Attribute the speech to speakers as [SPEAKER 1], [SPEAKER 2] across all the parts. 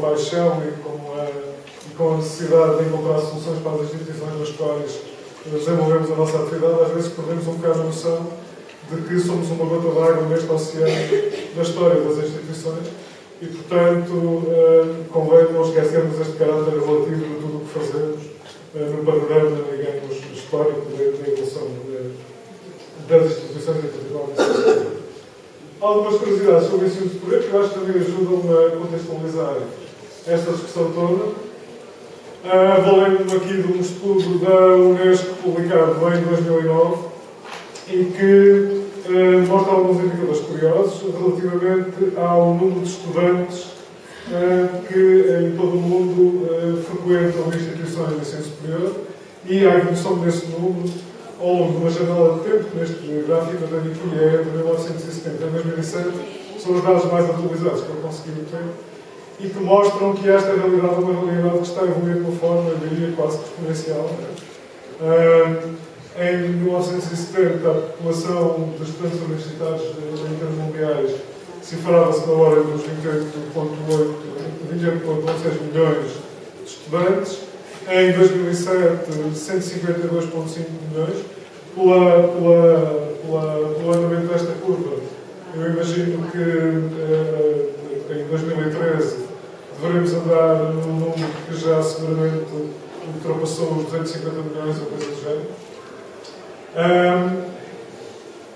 [SPEAKER 1] paixão e com a necessidade de encontrar soluções para as instituições nas quais desenvolvemos a nossa atividade, às vezes perdemos um bocado a noção de que somos uma gota d'água neste oceano da história das instituições e, portanto, convém não esquecermos este caráter relativo de tudo o que fazemos no panorama, digamos, histórico da evolução das instituições e, particularmente, algumas curiosidades sobre o ensino superior que eu acho que também ajudam a contextualizar esta discussão toda. Valendo-me aqui de um estudo da Unesco publicado em 2009 e que mostra alguns indicadores curiosos relativamente ao número de estudantes que em todo o mundo frequentam instituições de ensino superior e a evolução desse número ao longo de uma janela de tempo, que neste gráfico eu tenho aqui é de 1970 a 2007, são os dados mais atualizados que eu consegui obter e que mostram que esta realidade é uma realidade que está a evoluir de uma forma, eu diria, quase exponencial. Em 1970, a população de estudantes universitários intermundiais cifrava-se na ordem dos 28,6 milhões de estudantes. Em 2007, 152,5 milhões. Pelo andamento desta curva, eu imagino que em 2013 devemos andar num número que já seguramente ultrapassou os 250 milhões ou coisa do género.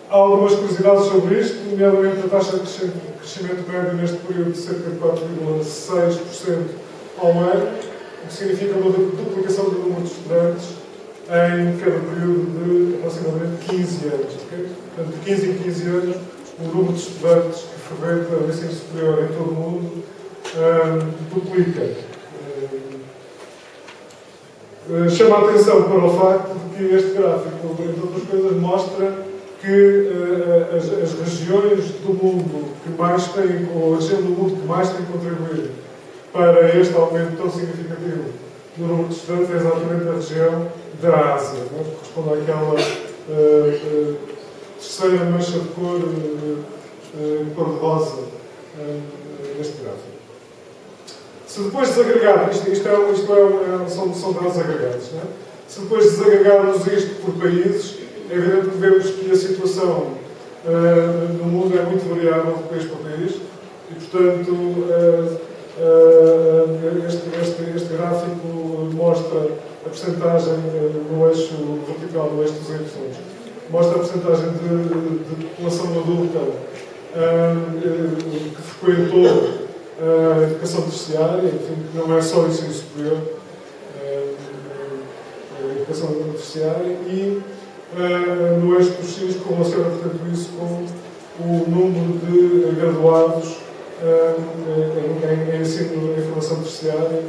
[SPEAKER 1] Há algumas curiosidades sobre isto, nomeadamente a taxa de crescimento médio neste período de cerca de 4,6% ao ano, o que significa uma duplicação do número de estudantes em cada período de aproximadamente 15 anos. Okay? Portanto, de 15 em 15 anos, o número de estudantes que frequentam o ensino superior em todo o mundo duplica. Chama a atenção para o facto de que este gráfico, entre outras coisas, mostra que as regiões do mundo que mais têm, ou a região do mundo que mais tem contribuído para este aumento tão significativo do número de estudantes é exatamente a região da Ásia, que corresponde àquela terceira mancha de cor-de-rosa neste gráfico. Se depois desagregarmos, são dados agregados, não é? Se depois desagregarmos isto por países, é evidente que vemos que a situação no mundo é muito variável de país para país e, portanto, este gráfico mostra a percentagem no eixo vertical, no eixo dos Y, mostra a percentagem de população adulta que frequentou a educação terciária, enfim, que não é só o ensino superior, a educação terciária, e no eixo dos X correlaciona, portanto, isso com o número de graduados em ensino de formação terciária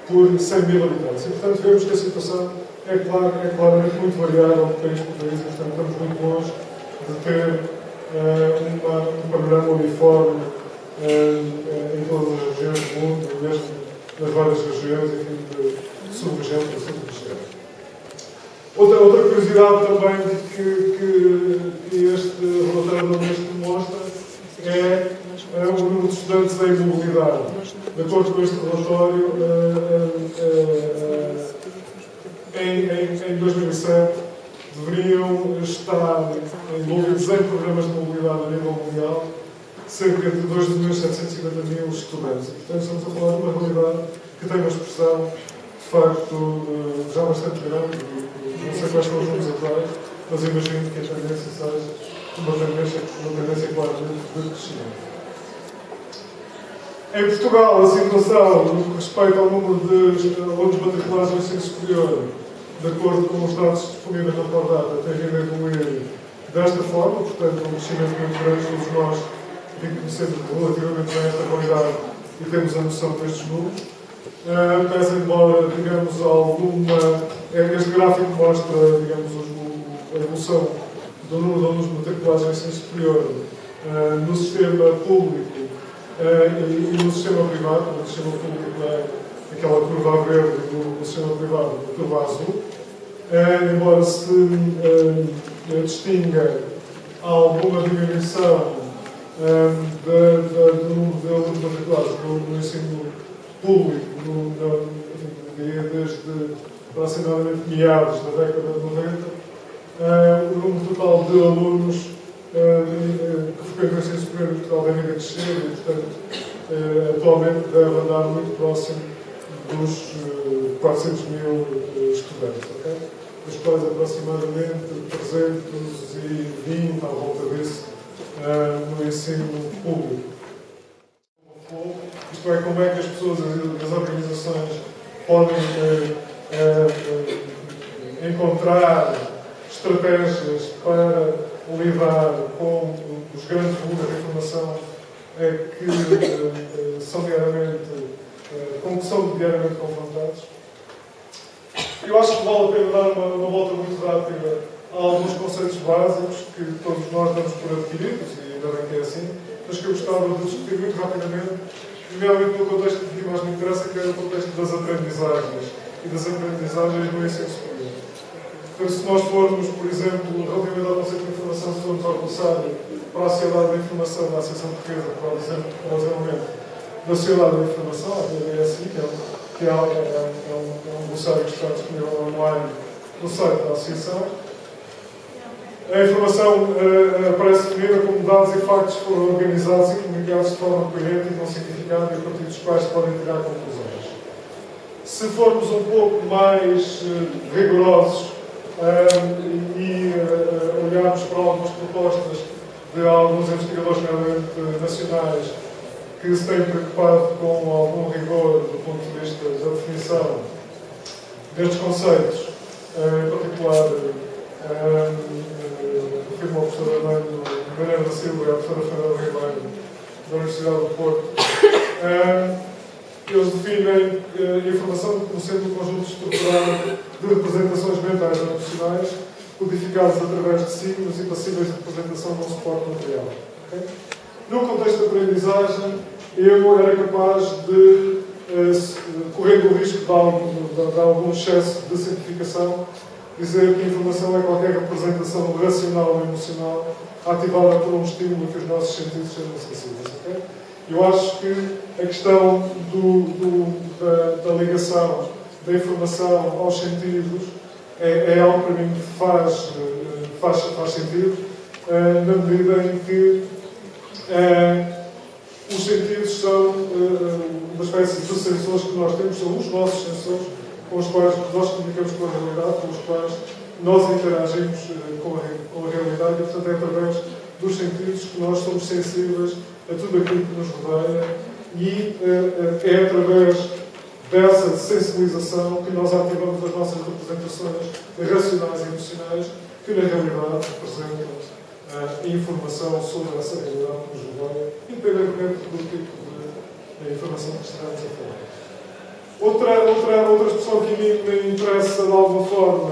[SPEAKER 1] por 100 mil habitantes. E, portanto, vemos que a situação é claramente muito variável de país para país, e, portanto, estamos muito longe de ter um panorama uniforme em todas as regiões do mundo, mesmo nas várias regiões, enfim, de sub-região para sub-região. Outra curiosidade também que este relatório da Unesco mostra é o número de estudantes em mobilidade. De acordo com este relatório, em 2007 deveriam estar envolvidos em programas de mobilidade a nível mundial cerca de 2.750.000 estudantes. E, portanto, estamos a falar de uma realidade que tem uma expressão, de facto, já bastante grande. Não sei quais são os números atuais, mas imagino que a tendência seja uma tendência claramente de crescimento. Em Portugal, a situação no que respeita ao número de alunos matriculados no ensino superior, de acordo com os dados disponíveis na Prodata, tem vindo a evoluir desta forma, portanto, um crescimento muito grande. Todos nós conhecemos relativamente bem esta realidade e temos a noção destes números. Mas, embora, digamos, este gráfico mostra, digamos, a evolução do número de alunos matriculados no ensino superior no sistema público e no sistema privado. No sistema público é aquela curva verde, no sistema privado a curva azul. Embora se distinga alguma diminuição do número de alunos matriculados no ensino público, desde aproximadamente meados da década de 90, o número total de alunos que frequentam o ensino superior em Portugal deve crescer e, portanto, atualmente deve andar muito próximo dos 400.000 estudantes, ok? Dos quais aproximadamente 320 à volta disso no ensino público. Isto é, como é que as pessoas, as organizações podem encontrar estratégias para lidar com os grandes volumes de informação que são diariamente confrontados. Eu acho que vale a pena dar uma volta muito rápida a alguns conceitos básicos que todos nós damos por adquiridos, e ainda bem que é assim, mas que eu gostava de discutir muito rapidamente, nomeadamente no contexto que mais me interessa, que é o contexto das aprendizagens e das aprendizagens no ensino superior. Então, se nós formos, por exemplo, relativamente ao conceito de informação, se formos ao glossário para a Sociedade da Informação da Associação Portuguesa, para o desenvolvimento da Sociedade da Informação, a PDSI, que é um glossário que está disponível online no site da Associação, a informação aparece definida como dados e factos que foram organizados e comunicados de forma coerente e com significado e a partir dos quais se podem tirar conclusões. Se formos um pouco mais rigorosos e olharmos para algumas propostas de alguns investigadores nacionais que se têm preocupado com algum rigor do ponto de vista da definição destes conceitos, em particular afirma o professor Manuel da Silva e a professora Fernanda Ribeiro da Universidade do Porto, eles definem a informação como sendo um conjunto estruturado de representações mentais ou emocionais codificadas através de signos e passíveis de representação de um suporte material. Okay? No contexto de aprendizagem, eu era capaz de, correndo o risco de algum excesso de simplificação, dizer que a informação é qualquer representação racional ou emocional ativada por um estímulo que os nossos sentidos sejam sensíveis. Okay? Eu acho que a questão da ligação da informação aos sentidos é algo para mim que faz sentido, na medida em que os sentidos são uma espécie de sensores que nós temos, são os nossos sensores com os quais nós comunicamos com a realidade, com os quais nós interagimos com a realidade e, portanto, é através dos sentidos que nós somos sensíveis a tudo aquilo que nos rodeia e é através dessa sensibilização que nós ativamos as nossas representações racionais e emocionais que, na realidade, representam informação sobre essa realidade que nos rodeia, independentemente do tipo de informação que estamos a falar. Outra expressão que me interessa, de alguma forma,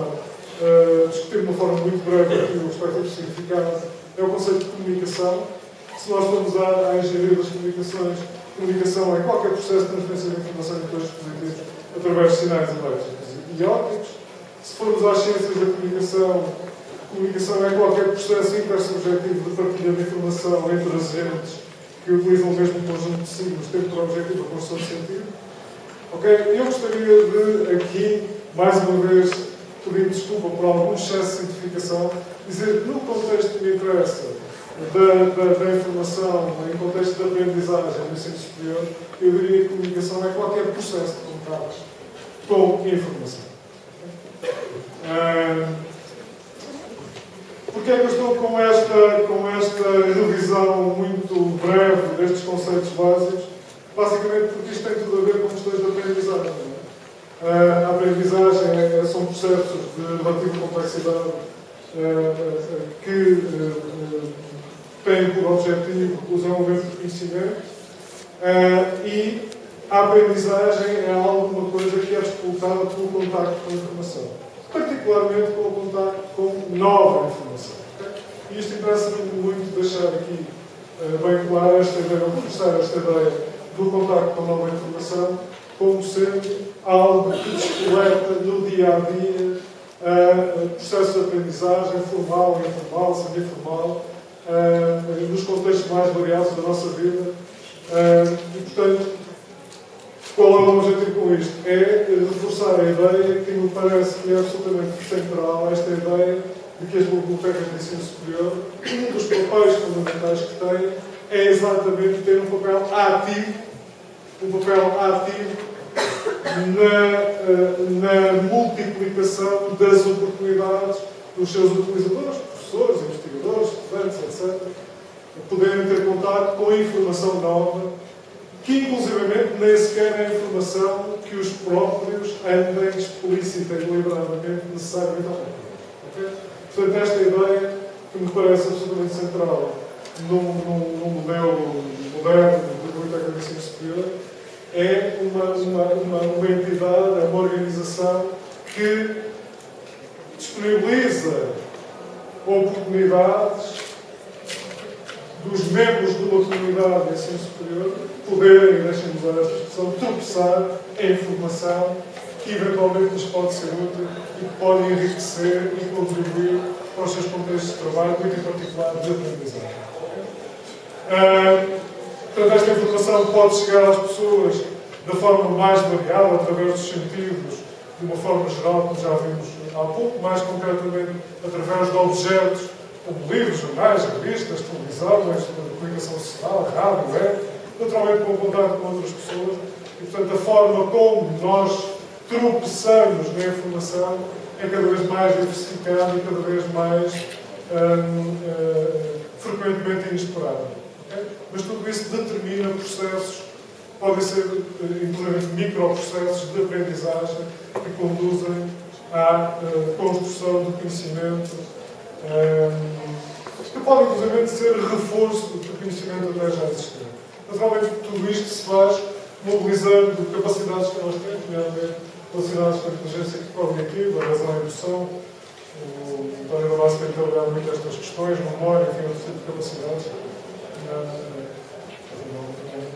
[SPEAKER 1] discutir de uma forma muito breve aqui o respectivo significado, é o conceito de comunicação. Se nós formos à engenharia das comunicações, comunicação é qualquer processo de transferência de informação entre dois dispositivos através de sinais elétricos e ópticos. Se formos às ciências da comunicação, comunicação é qualquer processo intersubjetivo de partilha de informação entre agentes que utilizam o mesmo conjunto de signos, tendo por objetivo a construção de sentido. Ok? Eu gostaria de, aqui, mais uma vez, pedir desculpa por algum excesso de simplificação, dizer que no contexto que me interessa da informação, em contexto de aprendizagem no ensino superior, eu diria que comunicação é qualquer processo de contato com informação. Porquê é que eu estou com esta revisão muito breve destes conceitos básicos? Basicamente porque isto tem tudo a ver com questões de aprendizagem. A aprendizagem são processos de relativa complexidade que têm por objetivo o desenvolvimento de conhecimento e a aprendizagem é alguma coisa que é disputada pelo contacto com a informação, particularmente com o contacto com nova informação. E isto interessa-me muito deixar aqui bem claro esta ideia, reforçar esta ideia do contacto com nova informação como sendo algo que descoleta no dia-a-dia processos de aprendizagem formal, informal, semi-formal, nos contextos mais variados da nossa vida. E, portanto, Qual é o objetivo com isto? É reforçar a ideia que me parece que é absolutamente central, esta ideia de que as bibliotecas de ensino superior, um dos papéis fundamentais que têm é exatamente ter um papel ativo na multiplicação das oportunidades dos seus utilizadores, professores, investigadores, estudantes, etc., poderem ter contato com a informação nova, que inclusivamente nem sequer é a informação que os próprios andem explícita e deliberadamente necessariamente ao okay? Portanto, esta ideia que me parece absolutamente central num modelo moderno de biblioteca de ensino superior é uma entidade, é uma organização que disponibiliza oportunidades dos membros de uma comunidade de ensino superior poderem, deixem-me usar esta expressão, tropeçar em informação que eventualmente lhes pode ser útil e que pode enriquecer e contribuir para os seus contextos de trabalho, muito em particular de aprendizagem. Portanto, esta informação pode chegar às pessoas da forma mais variada, através dos sentidos, de uma forma geral, como já vimos há pouco, mais concretamente através de objetos como livros, jornais, revistas, televisão, meios de comunicação social, rádio, web, naturalmente com contato com outras pessoas, e portanto a forma como nós tropeçamos na informação é cada vez mais diversificada e cada vez mais frequentemente inesperada. Okay? Mas tudo isso determina processos, podem ser inclusive microprocessos de aprendizagem que conduzem à construção do conhecimento, que pode inclusive ser reforço do conhecimento até já existente. Naturalmente, tudo isto se faz mobilizando capacidades que nós temos, nomeadamente capacidades de inteligência cognitiva, razão e emoção. O António Damasio tem trabalhado muito estas questões, memória, enfim, outro tipo de capacidades.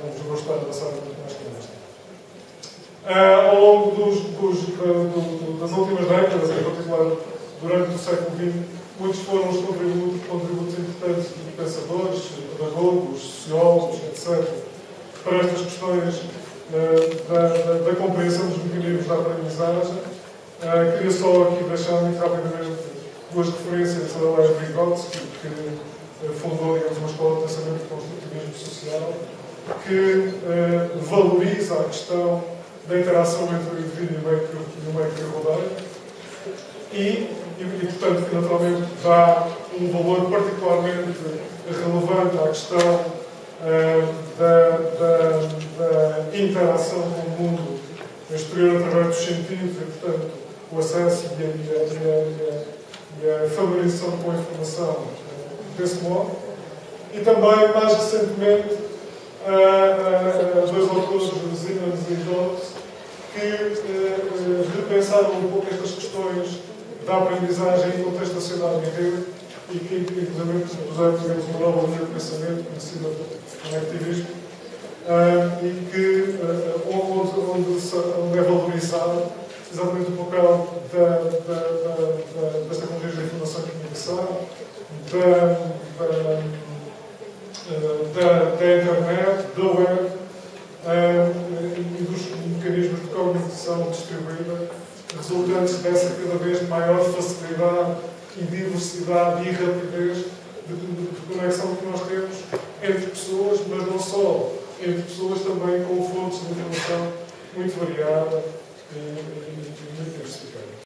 [SPEAKER 1] Não vos vou estar a passar muito mais com isto. Ao longo das últimas décadas, em particular durante o século XX, muitos foram os contributos importantes de pensadores, pedagogos, sociólogos, etc., para estas questões da compreensão dos mecanismos da aprendizagem. Queria só aqui deixar muito rapidamente duas referências a Lev Vygotsky, que fundou, digamos, uma escola de pensamento de construtivismo social, que valoriza a questão da interação entre o indivíduo e o meio que o rodeia e, portanto, que naturalmente dá um valor particularmente relevante à questão da interação com o mundo exterior através dos sentidos e, portanto, o acesso e a familiarização com a informação desse modo. E também, mais recentemente, dois autores, Siemens e Dodds, que repensaram um pouco estas questões da aprendizagem em contexto da sociedade em rede e que, inclusive, propuseram, digamos, uma nova linha de pensamento conhecida como ativismo e que, onde é valorizado exatamente o papel das tecnologias da informação e comunicação, da internet, da web e dos mecanismos de comunicação distribuída resultantes dessa cada vez maior facilidade e diversidade e rapidez de conexão que nós temos entre pessoas, mas não só entre pessoas, também com fontes de informação muito variada e muito diversificada.